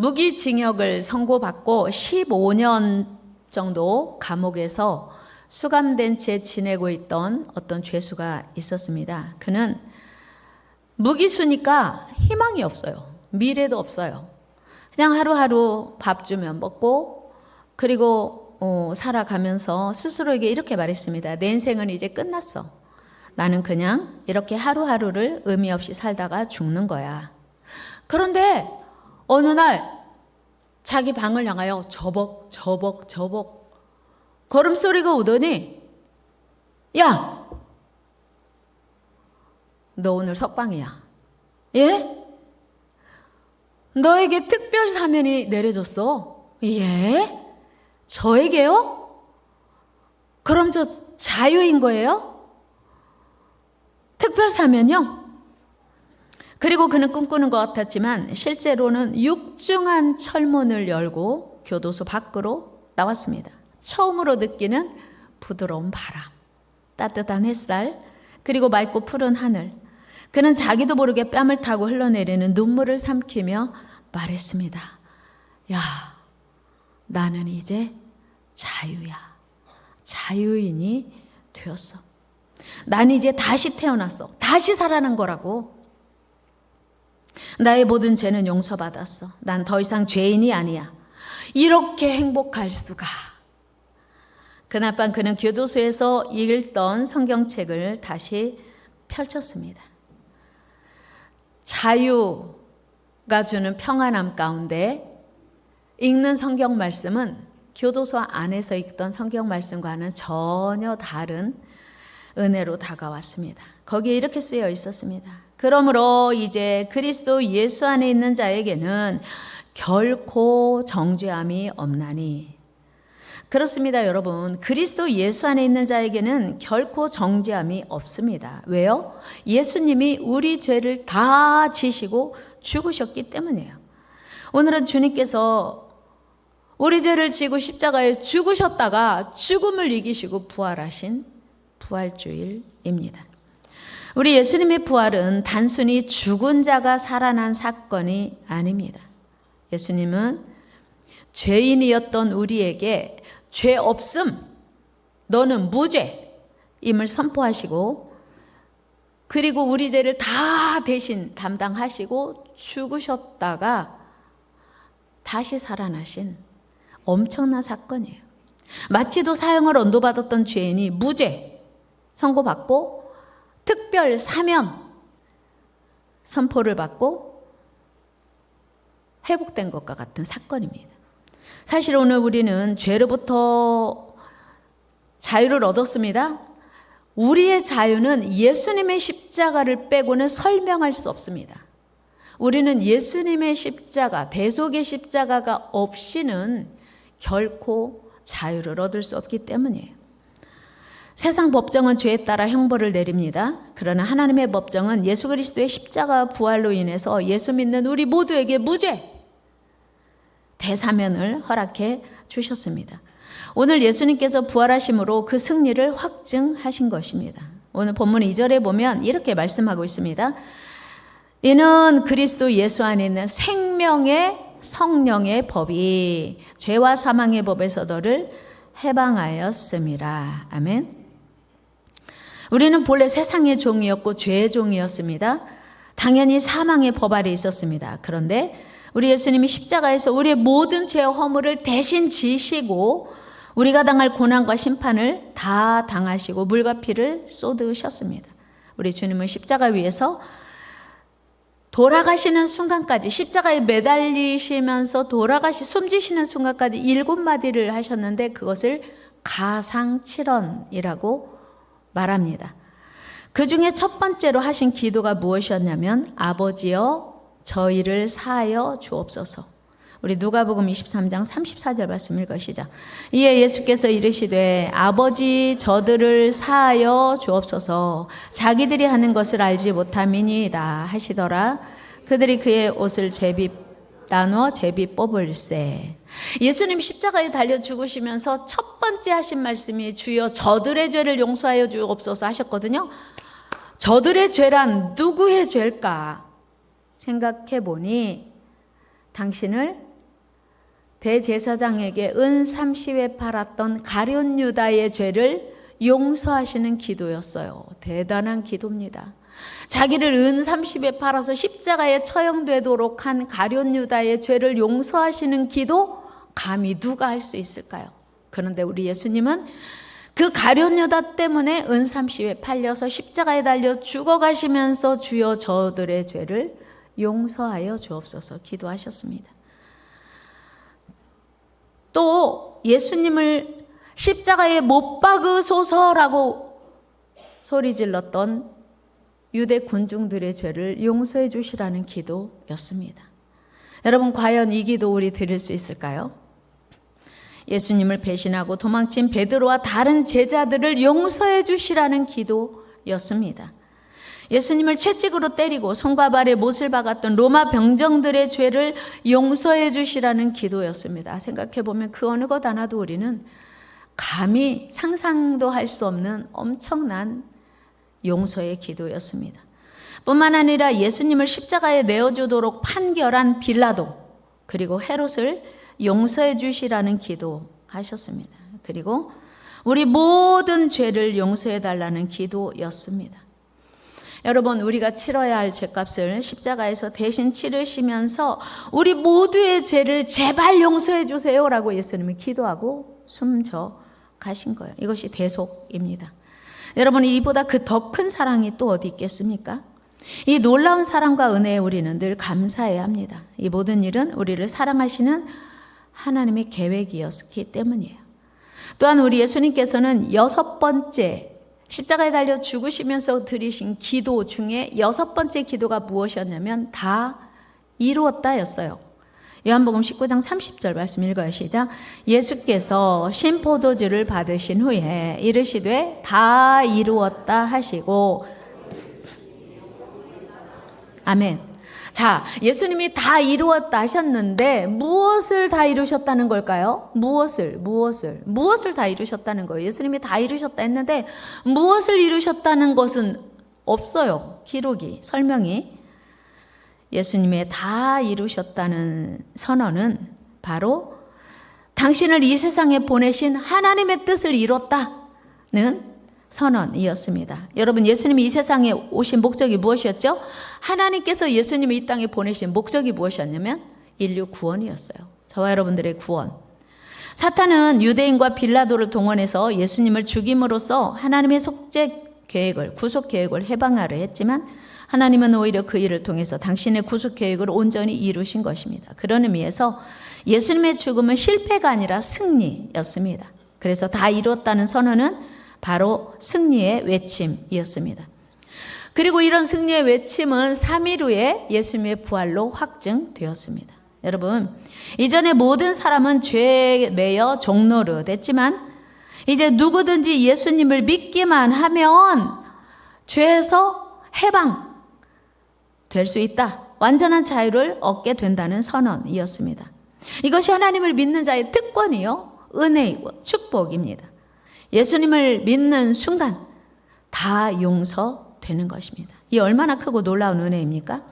무기징역을 선고받고 15년 정도 감옥에서 수감된 채 지내고 있던 어떤 죄수가 있었습니다. 그는 무기수니까 희망이 없어요. 미래도 없어요. 그냥 하루하루 밥 주면 먹고 그리고 살아가면서 스스로에게 이렇게 말했습니다. 내 인생은 이제 끝났어. 나는 그냥 이렇게 하루하루를 의미 없이 살다가 죽는 거야. 그런데 어느 날 자기 방을 향하여 저벅 걸음소리가 오더니 야! 너 오늘 석방이야. 예? 너에게 특별 사면이 내려졌어. 예? 저에게요? 그럼 저 자유인 거예요? 특별 사면요? 그리고 그는 꿈꾸는 것 같았지만 실제로는 육중한 철문을 열고 교도소 밖으로 나왔습니다. 처음으로 느끼는 부드러운 바람, 따뜻한 햇살, 그리고 맑고 푸른 하늘. 그는 자기도 모르게 뺨을 타고 흘러내리는 눈물을 삼키며 말했습니다. 야, 나는 이제 자유야. 자유인이 되었어. 난 이제 다시 태어났어. 다시 살아난 거라고. 나의 모든 죄는 용서받았어. 난 더 이상 죄인이 아니야. 이렇게 행복할 수가. 그날 밤 그는 교도소에서 읽던 성경책을 다시 펼쳤습니다. 자유가 주는 평안함 가운데 읽는 성경 말씀은 교도소 안에서 읽던 성경 말씀과는 전혀 다른 은혜로 다가왔습니다. 거기에 이렇게 쓰여 있었습니다. 그러므로 이제 그리스도 예수 안에 있는 자에게는 결코 정죄함이 없나니. 그렇습니다, 여러분. 그리스도 예수 안에 있는 자에게는 결코 정죄함이 없습니다. 왜요? 예수님이 우리 죄를 다 지시고 죽으셨기 때문이에요. 오늘은 주님께서 우리 죄를 지고 십자가에 죽으셨다가 죽음을 이기시고 부활하신 부활주일입니다. 우리 예수님의 부활은 단순히 죽은 자가 살아난 사건이 아닙니다. 예수님은 죄인이었던 우리에게 죄 없음, 너는 무죄임을 선포하시고 그리고 우리 죄를 다 대신 담당하시고 죽으셨다가 다시 살아나신 엄청난 사건이에요. 마치도 사형을 언도받았던 죄인이 무죄 선고받고 특별 사면 선포를 받고 회복된 것과 같은 사건입니다. 사실 오늘 우리는 죄로부터 자유를 얻었습니다. 우리의 자유는 예수님의 십자가를 빼고는 설명할 수 없습니다. 우리는 예수님의 십자가, 대속의 십자가가 없이는 결코 자유를 얻을 수 없기 때문이에요. 세상 법정은 죄에 따라 형벌을 내립니다. 그러나 하나님의 법정은 예수 그리스도의 십자가 부활로 인해서 예수 믿는 우리 모두에게 무죄, 대사면을 허락해 주셨습니다. 오늘 예수님께서 부활하심으로 그 승리를 확증하신 것입니다. 오늘 본문 2절에 보면 이렇게 말씀하고 있습니다. 이는 그리스도 예수 안에 있는 생명의 성령의 법이 죄와 사망의 법에서 너를 해방하였음이라. 아멘. 우리는 본래 세상의 종이었고 죄의 종이었습니다. 당연히 사망의 법 아래 있었습니다. 그런데 우리 예수님이 십자가에서 우리의 모든 죄와 허물을 대신 지시고 우리가 당할 고난과 심판을 다 당하시고 물과 피를 쏟으셨습니다. 우리 주님은 십자가 위에서 돌아가시는 순간까지, 십자가에 매달리시면서 숨지시는 순간까지 7마디를 하셨는데 그것을 가상칠언이라고 말합니다. 그 중에 첫 번째로 하신 기도가 무엇이었냐면 아버지여 저희를 사하여 주옵소서. 우리 누가복음 23장 34절 말씀 읽으시죠. 이에 예수께서 이르시되 아버지 저들을 사하여 주옵소서. 자기들이 하는 것을 알지 못함이니이다 하시더라. 그들이 그의 옷을 나누어 제비 뽑을세. 예수님 십자가에 달려 죽으시면서 첫 번째 하신 말씀이 주여 저들의 죄를 용서하여 주옵소서 하셨거든요. 저들의 죄란 누구의 죄일까 생각해 보니 당신을 대제사장에게 은 30에 팔았던 가룟 유다의 죄를 용서하시는 기도였어요. 대단한 기도입니다. 자기를 은 30에 팔아서 십자가에 처형되도록 한 가룟 유다의 죄를 용서하시는 기도, 감히 누가 할 수 있을까요? 그런데 우리 예수님은 그 가룟 유다 때문에 은 30에 팔려서 십자가에 달려 죽어가시면서 주여 저들의 죄를 용서하여 주옵소서 기도하셨습니다. 또 예수님을 십자가에 못 박으소서라고 소리 질렀던 유대 군중들의 죄를 용서해 주시라는 기도였습니다. 여러분, 과연 이 기도 우리 드릴 수 있을까요? 예수님을 배신하고 도망친 베드로와 다른 제자들을 용서해 주시라는 기도였습니다. 예수님을 채찍으로 때리고 손과 발에 못을 박았던 로마 병정들의 죄를 용서해 주시라는 기도였습니다. 생각해 보면 그 어느 것 하나도 우리는 감히 상상도 할 수 없는 엄청난 용서의 기도였습니다. 뿐만 아니라 예수님을 십자가에 내어주도록 판결한 빌라도, 그리고 헤롯을 용서해 주시라는 기도하셨습니다. 그리고 우리 모든 죄를 용서해 달라는 기도였습니다. 여러분, 우리가 치러야 할 죄값을 십자가에서 대신 치르시면서 우리 모두의 죄를 제발 용서해 주세요라고 예수님이 기도하고 숨져 가신 거예요. 이것이 대속입니다. 여러분, 이보다 그 더 큰 사랑이 또 어디 있겠습니까? 이 놀라운 사랑과 은혜에 우리는 늘 감사해야 합니다. 이 모든 일은 우리를 사랑하시는 하나님의 계획이었기 때문이에요. 또한 우리 예수님께서는 6번째 십자가에 달려 죽으시면서 드리신 기도 중에 6번째 기도가 무엇이었냐면 다 이루었다였어요. 요한복음 19장 30절 말씀 읽어요. 시작. 예수께서 신포도주를 받으신 후에 이르시되 다 이루었다 하시고, 아멘. 자, 예수님이 다 이루었다 하셨는데 무엇을 다 이루셨다는 걸까요? 무엇을 다 이루셨다는 거예요. 예수님이 다 이루셨다 했는데 무엇을 이루셨다는 것은 없어요. 기록이, 설명이. 예수님의 다 이루셨다는 선언은 바로 당신을 이 세상에 보내신 하나님의 뜻을 이뤘다는 선언이었습니다. 여러분, 예수님이 이 세상에 오신 목적이 무엇이었죠? 하나님께서 예수님을 이 땅에 보내신 목적이 무엇이었냐면 인류 구원이었어요. 저와 여러분들의 구원. 사탄은 유대인과 빌라도를 동원해서 예수님을 죽임으로써 하나님의 속죄 계획을, 구속 계획을 해방하려 했지만 하나님은 오히려 그 일을 통해서 당신의 구속 계획을 온전히 이루신 것입니다. 그런 의미에서 예수님의 죽음은 실패가 아니라 승리였습니다. 그래서 다 이뤘다는 선언은 바로 승리의 외침이었습니다. 그리고 이런 승리의 외침은 3일 후에 예수님의 부활로 확증되었습니다. 여러분, 이전에 모든 사람은 죄에 매여 종노릇 했지만 이제 누구든지 예수님을 믿기만 하면 죄에서 해방 될 수 있다. 완전한 자유를 얻게 된다는 선언이었습니다. 이것이 하나님을 믿는 자의 특권이요, 은혜이고 축복입니다. 예수님을 믿는 순간 다 용서되는 것입니다. 이 얼마나 크고 놀라운 은혜입니까?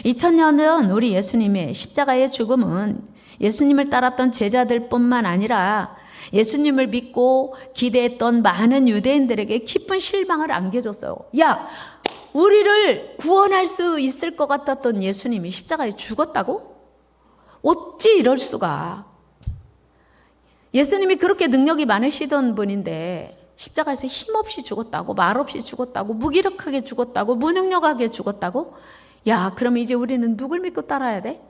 2000년 전 우리 예수님의 십자가의 죽음은 예수님을 따랐던 제자들뿐만 아니라 예수님을 믿고 기대했던 많은 유대인들에게 깊은 실망을 안겨줬어요. 야, 우리를 구원할 수 있을 것 같았던 예수님이 십자가에 죽었다고? 어찌 이럴 수가? 예수님이 그렇게 능력이 많으시던 분인데 십자가에서 힘없이 죽었다고, 말없이 죽었다고, 무기력하게 죽었다고, 무능력하게 죽었다고? 야, 그럼 이제 우리는 누굴 믿고 따라야 돼?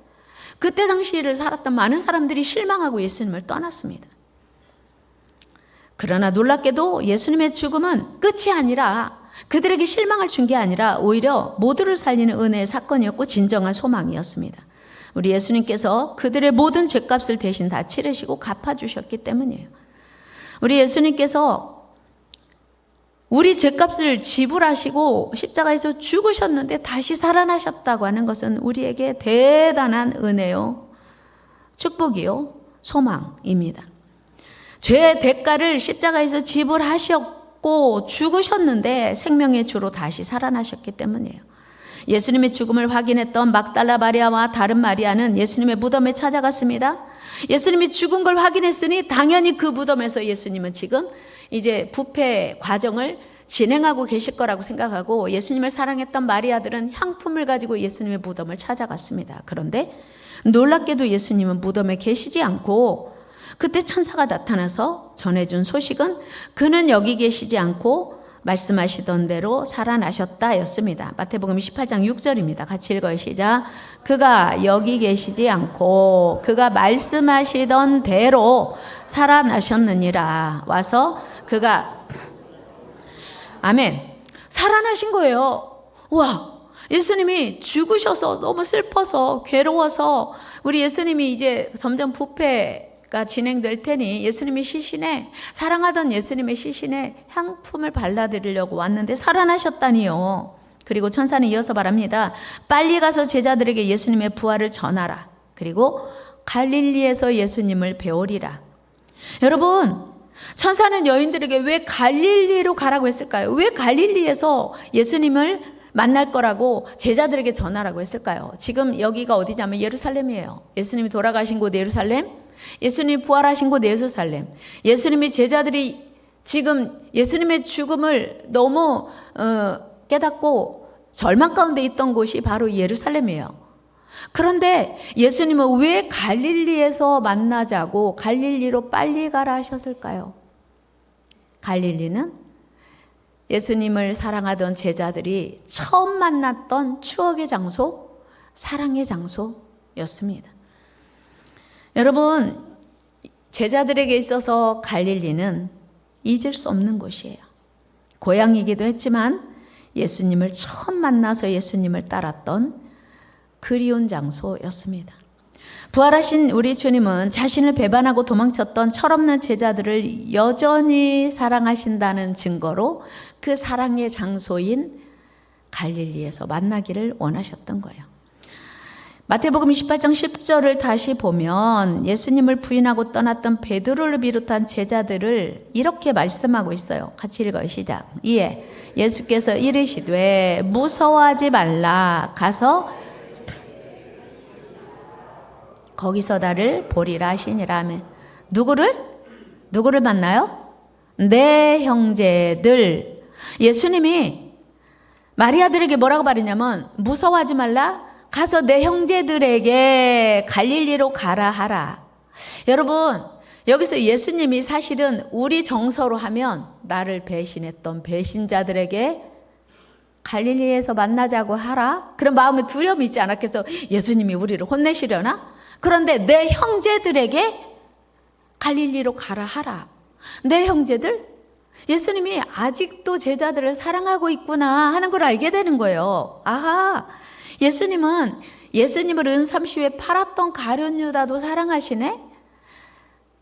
그때 당시를 살았던 많은 사람들이 실망하고 예수님을 떠났습니다. 그러나 놀랍게도 예수님의 죽음은 끝이 아니라, 그들에게 실망을 준 게 아니라 오히려 모두를 살리는 은혜의 사건이었고 진정한 소망이었습니다. 우리 예수님께서 그들의 모든 죄값을 대신 다 치르시고 갚아주셨기 때문이에요. 우리 예수님께서 우리 죄값을 지불하시고 십자가에서 죽으셨는데 다시 살아나셨다고 하는 것은 우리에게 대단한 은혜요, 축복이요, 소망입니다. 죄의 대가를 십자가에서 지불하셨고 죽으셨는데 생명의 주로 다시 살아나셨기 때문이에요. 예수님의 죽음을 확인했던 막달라 마리아와 다른 마리아는 예수님의 무덤에 찾아갔습니다. 예수님이 죽은 걸 확인했으니 당연히 그 무덤에서 예수님은 지금 이제 부패 과정을 진행하고 계실 거라고 생각하고 예수님을 사랑했던 마리아들은 향품을 가지고 예수님의 무덤을 찾아갔습니다. 그런데 놀랍게도 예수님은 무덤에 계시지 않고 그때 천사가 나타나서 전해준 소식은 그는 여기 계시지 않고 말씀하시던 대로 살아나셨다 였습니다. 마태복음 18장 6절입니다. 같이 읽어요. 시작. 그가 여기 계시지 않고 그가 말씀하시던 대로 살아나셨느니라. 와서 그가 아멘. 살아나신 거예요. 와, 예수님이 죽으셔서 너무 슬퍼서 괴로워서 우리 예수님이 이제 점점 부패가 진행될 테니 예수님이 시신에 사랑하던 예수님의 시신에 향품을 발라드리려고 왔는데 살아나셨다니요. 그리고 천사는 이어서 말합니다. 빨리 가서 제자들에게 예수님의 부활을 전하라. 그리고 갈릴리에서 예수님을 배우리라. 여러분, 천사는 여인들에게 왜 갈릴리로 가라고 했을까요? 왜 갈릴리에서 예수님을 만날 거라고 제자들에게 전하라고 했을까요? 지금 여기가 어디냐면 예루살렘이에요. 예수님이 돌아가신 곳 예루살렘, 예수님이 부활하신 곳 예루살렘. 예수님이 제자들이 지금 예수님의 죽음을 너무 깨닫고 절망 가운데 있던 곳이 바로 예루살렘이에요. 그런데 예수님은 왜 갈릴리에서 만나자고 갈릴리로 빨리 가라 하셨을까요? 갈릴리는 예수님을 사랑하던 제자들이 처음 만났던 추억의 장소, 사랑의 장소였습니다. 여러분, 제자들에게 있어서 갈릴리는 잊을 수 없는 곳이에요. 고향이기도 했지만 예수님을 처음 만나서 예수님을 따랐던 그리운 장소였습니다. 부활하신 우리 주님은 자신을 배반하고 도망쳤던 철없는 제자들을 여전히 사랑하신다는 증거로 그 사랑의 장소인 갈릴리에서 만나기를 원하셨던 거예요. 마태복음 28장 10절을 다시 보면 예수님을 부인하고 떠났던 베드로를 비롯한 제자들을 이렇게 말씀하고 있어요. 같이 읽어요. 시작. 이에 예수께서 이르시되 무서워하지 말라. 가서 거기서 나를 보리라 하시니라 하면 누구를 만나요? 내 형제들. 예수님이 마리아들에게 뭐라고 말했냐면 무서워하지 말라. 가서 내 형제들에게 갈릴리로 가라 하라. 여러분, 여기서 예수님이 사실은 우리 정서로 하면 나를 배신했던 배신자들에게 갈릴리에서 만나자고 하라. 그런 마음에 두려움이 있지 않았겠어? 예수님이 우리를 혼내시려나? 그런데 내 형제들에게 갈릴리로 가라 하라. 내 형제들? 예수님이 아직도 제자들을 사랑하고 있구나 하는 걸 알게 되는 거예요. 아하, 예수님은 예수님을 은삼시에 팔았던 가룟 유다도 사랑하시네?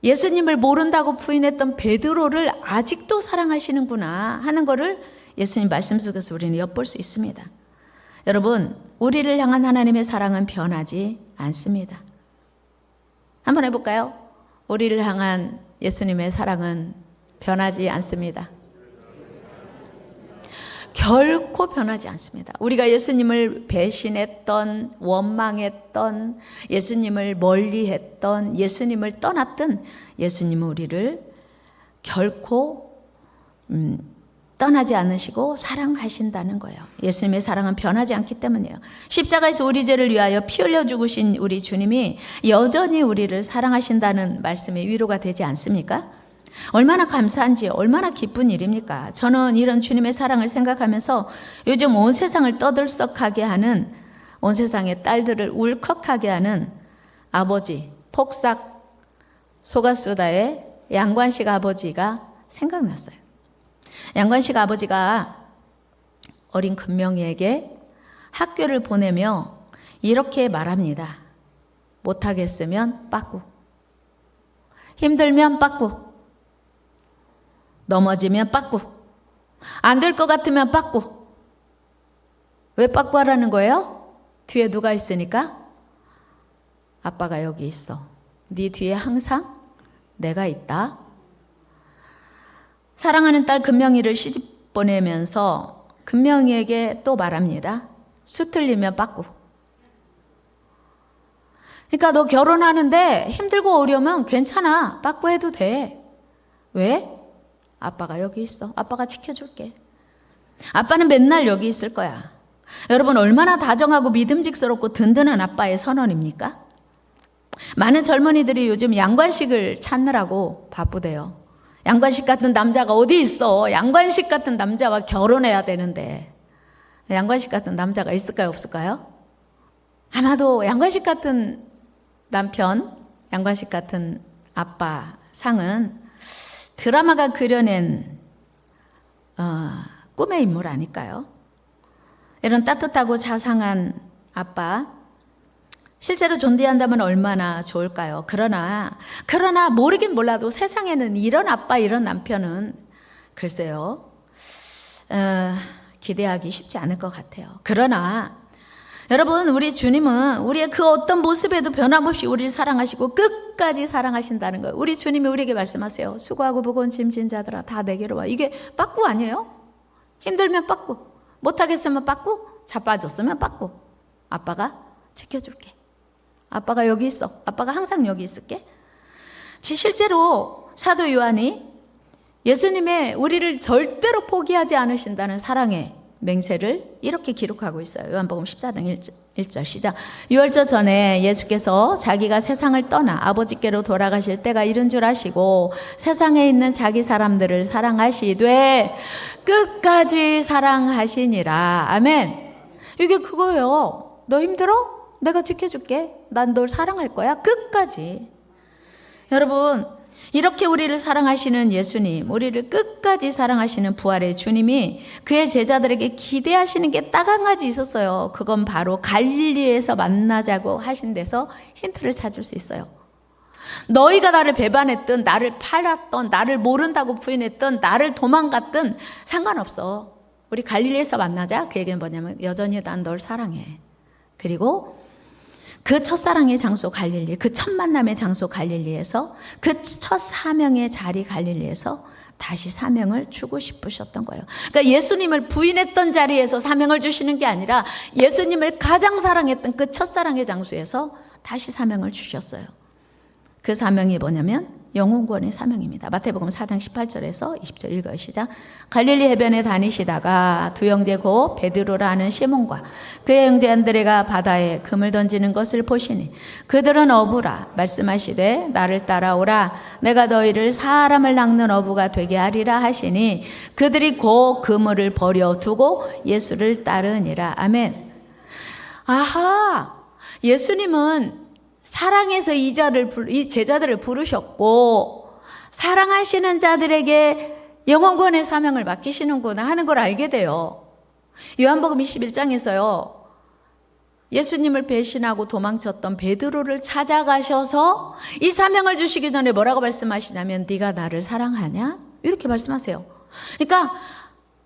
예수님을 모른다고 부인했던 베드로를 아직도 사랑하시는구나 하는 거를 예수님 말씀 속에서 우리는 엿볼 수 있습니다. 여러분, 우리를 향한 하나님의 사랑은 변하지 않습니다. 한번 해볼까요? 우리를 향한 예수님의 사랑은 변하지 않습니다. 결코 변하지 않습니다. 우리가 예수님을 배신했던, 원망했던, 예수님을 멀리했던, 예수님을 떠났던 예수님은 우리를 결코 떠나지 않으시고 사랑하신다는 거예요. 예수님의 사랑은 변하지 않기 때문이에요. 십자가에서 우리 죄를 위하여 피 흘려 죽으신 우리 주님이 여전히 우리를 사랑하신다는 말씀이 위로가 되지 않습니까? 얼마나 감사한지, 얼마나 기쁜 일입니까? 저는 이런 주님의 사랑을 생각하면서 요즘 온 세상을 떠들썩하게 하는, 온 세상의 딸들을 울컥하게 하는 아버지, 폭삭 소가수다의 양관식 아버지가 생각났어요. 양관식 아버지가 어린 금명이에게 학교를 보내며 이렇게 말합니다. 못하겠으면 빠꾸, 힘들면 빠꾸, 넘어지면 빠꾸, 안 될 것 같으면 빠꾸. 왜 빠꾸 하라는 거예요? 뒤에 누가 있으니까? 아빠가 여기 있어. 네 뒤에 항상 내가 있다. 사랑하는 딸 금명이를 시집 보내면서 금명이에게 또 말합니다. 수 틀리면 빠꾸. 그러니까 너 결혼하는데 힘들고 어려우면 괜찮아. 빠꾸해도 돼. 왜? 아빠가 여기 있어. 아빠가 지켜줄게. 아빠는 맨날 여기 있을 거야. 여러분, 얼마나 다정하고 믿음직스럽고 든든한 아빠의 선언입니까? 많은 젊은이들이 요즘 양관식을 찾느라고 바쁘대요. 양관식 같은 남자가 어디 있어? 양관식 같은 남자와 결혼해야 되는데 양관식 같은 남자가 있을까요? 없을까요? 아마도 양관식 같은 남편, 양관식 같은 아빠 상은 드라마가 그려낸 꿈의 인물 아닐까요? 이런 따뜻하고 자상한 아빠, 실제로 존재한다면 얼마나 좋을까요? 그러나 모르긴 몰라도 세상에는 이런 아빠, 이런 남편은 글쎄요, 기대하기 쉽지 않을 것 같아요. 그러나 여러분, 우리 주님은 우리의 그 어떤 모습에도 변함없이 우리를 사랑하시고 끝까지 사랑하신다는 거예요. 우리 주님이 우리에게 말씀하세요. 수고하고 무거운 짐진 자들아 다 내게로 와. 이게 빠꾸 아니에요? 힘들면 빠꾸, 못하겠으면 빠꾸, 자빠졌으면 빠꾸. 아빠가 지켜줄게. 아빠가 여기 있어. 아빠가 항상 여기 있을게. 실제로 사도 요한이 예수님의 우리를 절대로 포기하지 않으신다는 사랑의 맹세를 이렇게 기록하고 있어요. 요한복음 14장 1절 시작. 유월절 전에 예수께서 자기가 세상을 떠나 아버지께로 돌아가실 때가 이른 줄 아시고 세상에 있는 자기 사람들을 사랑하시되 끝까지 사랑하시니라. 아멘. 이게 그거예요. 너 힘들어? 내가 지켜줄게. 난 널 사랑할 거야. 끝까지. 여러분, 이렇게 우리를 사랑하시는 예수님, 우리를 끝까지 사랑하시는 부활의 주님이 그의 제자들에게 기대하시는 게 딱 한 가지 있었어요. 그건 바로 갈릴리에서 만나자고 하신 데서 힌트를 찾을 수 있어요. 너희가 나를 배반했든 나를 팔았던, 나를 모른다고 부인했던, 나를 도망갔든 상관없어. 우리 갈릴리에서 만나자. 그 얘기는 뭐냐면 여전히 난 널 사랑해. 그리고 그 첫사랑의 장소 갈릴리, 그 첫 만남의 장소 갈릴리에서, 그 첫 사명의 자리 갈릴리에서 다시 사명을 주고 싶으셨던 거예요. 그러니까 예수님을 부인했던 자리에서 사명을 주시는 게 아니라 예수님을 가장 사랑했던 그 첫사랑의 장소에서 다시 사명을 주셨어요. 그 사명이 뭐냐면 영혼구원의 사명입니다. 마태복음 4장 18절에서 20절 읽어요. 시작. 갈릴리 해변에 다니시다가 두 형제 곧 베드로라 하는 시몬과 그의 형제 안드레가 바다에 금을 던지는 것을 보시니 그들은 어부라 말씀하시되 나를 따라오라 내가 너희를 사람을 낚는 어부가 되게 하리라 하시니 그들이 곧 그물을 버려두고 예수를 따르니라. 아멘. 아하, 예수님은 사랑해서 이 제자들을 부르셨고 사랑하시는 자들에게 영혼구원의 사명을 맡기시는구나 하는 걸 알게 돼요. 요한복음 21장에서요. 예수님을 배신하고 도망쳤던 베드로를 찾아가셔서 이 사명을 주시기 전에 뭐라고 말씀하시냐면 네가 나를 사랑하냐? 이렇게 말씀하세요. 그러니까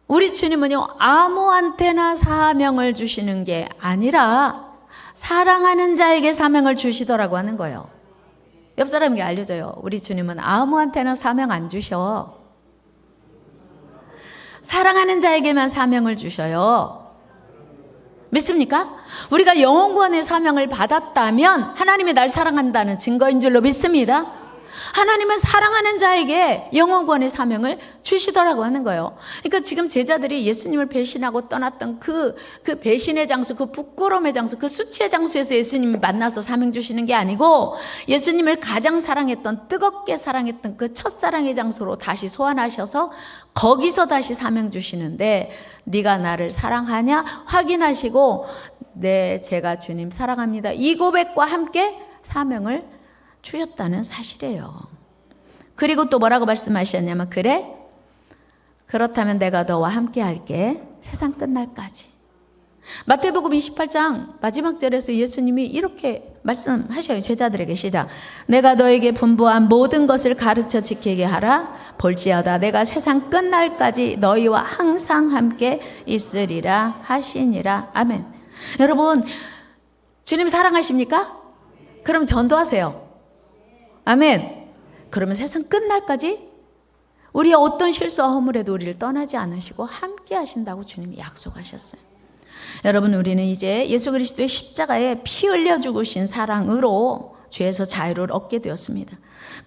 우리 주님은요. 아무한테나 사명을 주시는 게 아니라 사랑하는 자에게 사명을 주시더라고 하는 거예요. 옆 사람에게 알려줘요. 우리 주님은 아무한테나 사명 안 주셔. 사랑하는 자에게만 사명을 주셔요. 믿습니까? 우리가 영혼구원의 사명을 받았다면 하나님이 날 사랑한다는 증거인 줄로 믿습니다. 하나님은 사랑하는 자에게 영혼구원의 사명을 주시더라고 하는 거예요. 그러니까 지금 제자들이 예수님을 배신하고 떠났던 그 배신의 장소, 그 부끄러움의 장소, 그 수치의 장소에서 예수님이 만나서 사명 주시는 게 아니고 예수님을 가장 사랑했던, 뜨겁게 사랑했던 그 첫사랑의 장소로 다시 소환하셔서 거기서 다시 사명 주시는데 네가 나를 사랑하냐 확인하시고 네, 제가 주님 사랑합니다. 이 고백과 함께 사명을 주셨다는 사실이에요. 그리고 또 뭐라고 말씀하셨냐면 그래? 그렇다면 내가 너와 함께 할게. 세상 끝날까지. 마태복음 28장 마지막 절에서 예수님이 이렇게 말씀하셔요. 제자들에게 시작. 내가 너에게 분부한 모든 것을 가르쳐 지키게 하라. 볼지어다 내가 세상 끝날까지 너희와 항상 함께 있으리라 하시니라. 아멘. 여러분, 주님 사랑하십니까? 그럼 전도하세요. 아멘. 그러면 세상 끝날까지 우리의 어떤 실수와 허물에도 우리를 떠나지 않으시고 함께 하신다고 주님이 약속하셨어요. 여러분, 우리는 이제 예수 그리스도의 십자가에 피 흘려 죽으신 사랑으로 죄에서 자유를 얻게 되었습니다.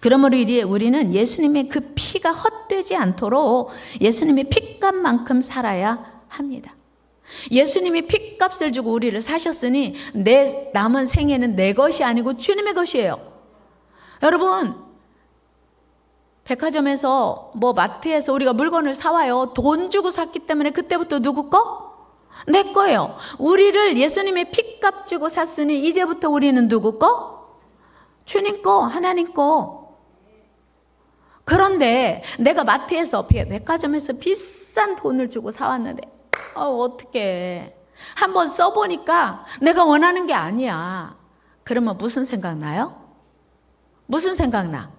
그러므로 우리는 예수님의 그 피가 헛되지 않도록 예수님의 피값만큼 살아야 합니다. 예수님이 피값을 주고 우리를 사셨으니 내 남은 생애는 내 것이 아니고 주님의 것이에요. 여러분, 백화점에서 마트에서 우리가 물건을 사와요. 돈 주고 샀기 때문에 그때부터 누구 거? 내 거예요. 우리를 예수님의 피값 주고 샀으니 이제부터 우리는 누구 거? 주님 거, 하나님 거. 그런데 내가 마트에서, 백화점에서 비싼 돈을 주고 사왔는데 어떡해. 한번 써보니까 내가 원하는 게 아니야. 그러면 무슨 생각나요? 무슨 생각나?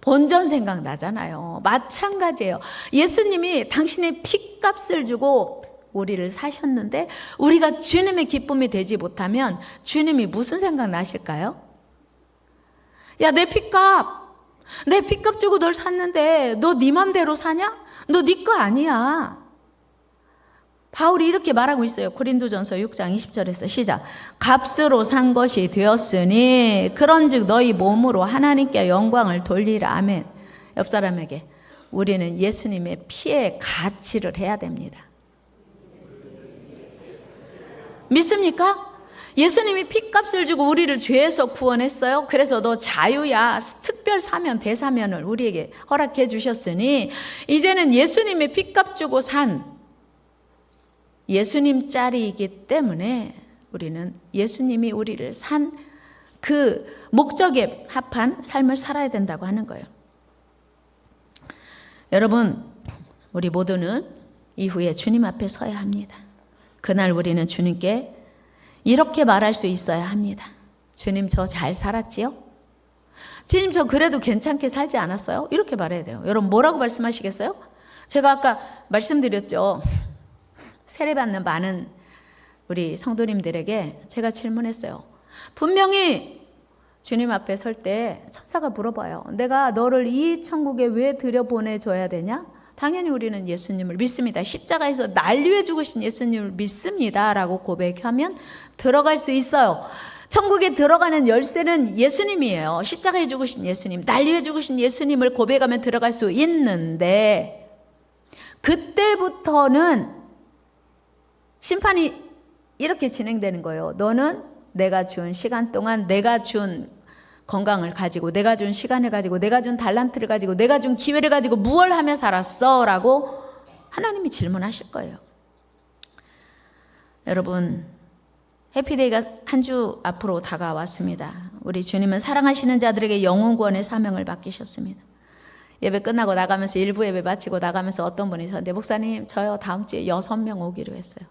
본전 생각나잖아요. 마찬가지예요. 예수님이 당신의 피값을 주고 우리를 사셨는데 우리가 주님의 기쁨이 되지 못하면 주님이 무슨 생각 나실까요? 야, 내 피값 주고 널 샀는데 너 네 맘대로 사냐? 너 네 거 아니야. 바울이 이렇게 말하고 있어요. 고린도전서 6장 20절에서 시작. 값으로 산 것이 되었으니 그런즉 너희 몸으로 하나님께 영광을 돌리라. 아멘. 옆 사람에게, 우리는 예수님의 피의 가치를 해야 됩니다. 믿습니까? 예수님이 피값을 주고 우리를 죄에서 구원했어요. 그래서 너 자유야. 특별 사면, 대사면을 우리에게 허락해 주셨으니 이제는 예수님의 피값 주고 산 예수님 짤이기 때문에 우리는 예수님이 우리를 산 그 목적에 합한 삶을 살아야 된다고 하는 거예요. 여러분, 우리 모두는 이후에 주님 앞에 서야 합니다. 그날 우리는 주님께 이렇게 말할 수 있어야 합니다. 주님, 저 잘 살았지요? 주님, 저 그래도 괜찮게 살지 않았어요? 이렇게 말해야 돼요. 여러분, 뭐라고 말씀하시겠어요? 제가 아까 말씀드렸죠. 세례받는 많은 우리 성도님들에게 제가 질문했어요. 분명히 주님 앞에 설 때 천사가 물어봐요. 내가 너를 이 천국에 왜 들여보내줘야 되냐? 당연히 우리는 예수님을 믿습니다. 십자가에서 날 위해 죽으신 예수님을 믿습니다 라고 고백하면 들어갈 수 있어요. 천국에 들어가는 열쇠는 예수님이에요. 십자가에 죽으신 예수님, 날 위해 죽으신 예수님을 고백하면 들어갈 수 있는데, 그때부터는 심판이 이렇게 진행되는 거예요. 너는 내가 준 시간 동안 내가 준 건강을 가지고, 내가 준 시간을 가지고, 내가 준 달란트를 가지고, 내가 준 기회를 가지고 무엇을 하며 살았어? 라고 하나님이 질문하실 거예요. 여러분, 해피데이가 한 주 앞으로 다가왔습니다. 우리 주님은 사랑하시는 자들에게 영혼 구원의 사명을 맡기셨습니다. 예배 끝나고 나가면서, 일부 예배 마치고 나가면서 어떤 분이 저한테, 목사님, 저요 다음 주에 6명 오기로 했어요.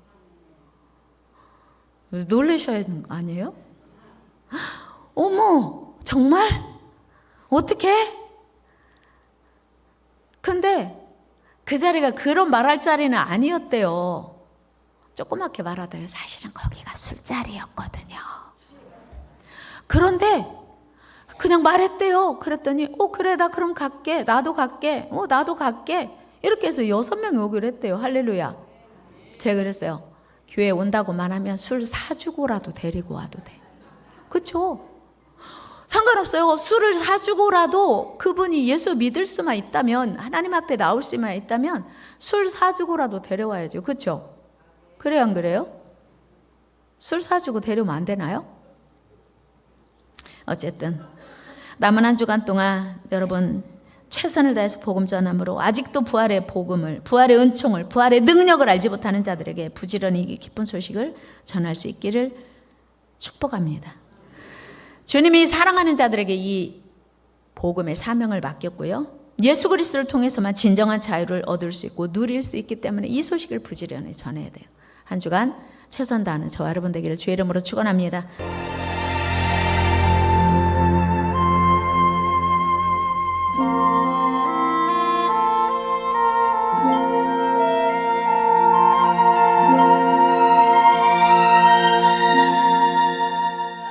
놀라셔야 되는 거 아니에요? 어머, 정말? 어떻게? 근데 그 자리가 그런 말할 자리는 아니었대요. 조그맣게 말하더니 사실은 거기가 술자리였거든요. 그런데 그냥 말했대요. 그랬더니 그래, 나 그럼 갈게. 나도 갈게. 나도 갈게. 이렇게 해서 6명이 오기로 했대요. 할렐루야. 제가 그랬어요. 교회 온다고만 하면 술 사주고라도 데리고 와도 돼. 그렇죠? 상관없어요. 술을 사주고라도 그분이 예수 믿을 수만 있다면, 하나님 앞에 나올 수만 있다면 술 사주고라도 데려와야죠. 그렇죠? 그래요, 안 그래요? 술 사주고 데려오면 안 되나요? 어쨌든 남은 한 주간 동안 여러분 최선을 다해서 복음 전함으로 아직도 부활의 복음을, 부활의 은총을, 부활의 능력을 알지 못하는 자들에게 부지런히 이 기쁜 소식을 전할 수 있기를 축복합니다. 주님이 사랑하는 자들에게 이 복음의 사명을 맡겼고요. 예수 그리스도를 통해서만 진정한 자유를 얻을 수 있고 누릴 수 있기 때문에 이 소식을 부지런히 전해야 돼요. 한 주간 최선 다하는 저와 여러분 되기를 주의 이름으로 축원합니다.